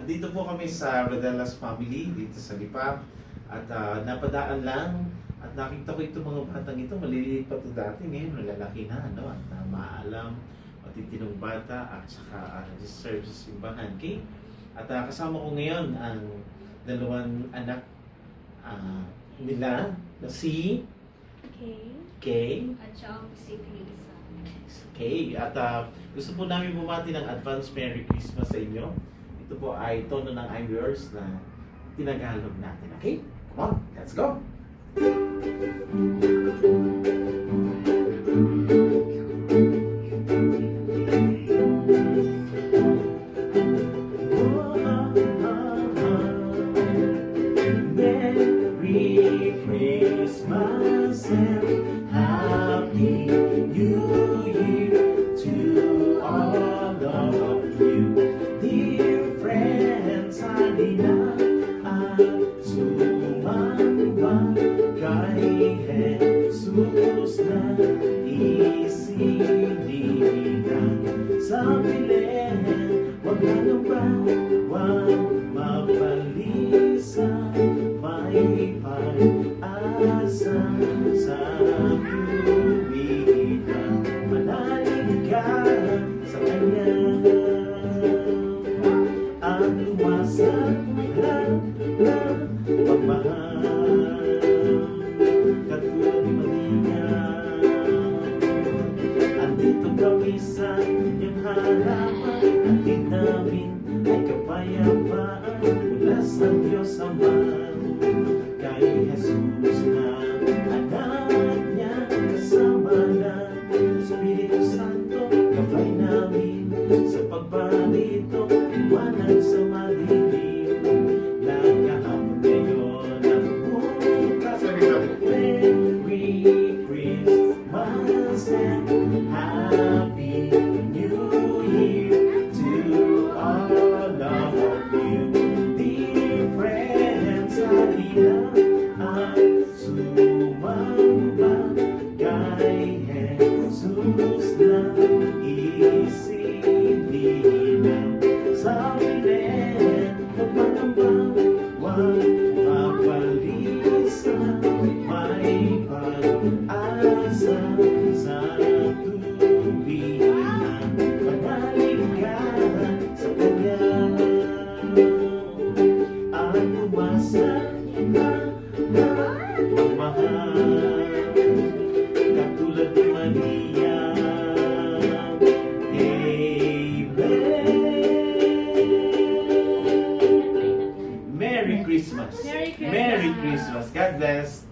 Dito po kami sa Rodelas family, dito sa Lipa. At napadaan lang at nakita ko itong mga batang ito, maliliit pa ito dati, ngayon malalaki na, ano? At maalam, matitinong bata at saka nag-serve sa simbahan. Okay? At kasama ko ngayon ang dalawang anak nila na si Kay At saka si Krisa. Kay. At gusto po namin bumati ng advance Merry Christmas sa inyo. Ito po ay tono ng I'm Yours na tinagalog natin. Okay? Come on, let's go! Merry Christmas and Happy New Year to all of you, dear friends. Halina at sumamba kay Jesus na isinilang sa Belen. Wag lang ba, wag mapalisa, may pag-asa sa tuwiran. Manalig ka sa Kanya at lumasan na pagmahal. Katulad ni Maria, andito kami sa Kanyang harapan. Atid namin ay kapayapaan mula sa Diyos Ama. Kay Jesus na anak niya, kasama ng Espiritu Santo, gabay namin sa pagbarito, iwanan sa madilim. Nagkahapon ngayon ang bukas. Merry Christmas and Happy New Year to all of you, dear friends. Halina at sumamba kay Jesus na isinilang sa Belen. Huwag magamba, huwag mapalisa, may pag-asa sa tuwiran. Manalig ka sa Kanya at umasa na magmahal. Katulad ni Maria. Amen. Merry Christmas. Merry Christmas. Merry Christmas. God bless.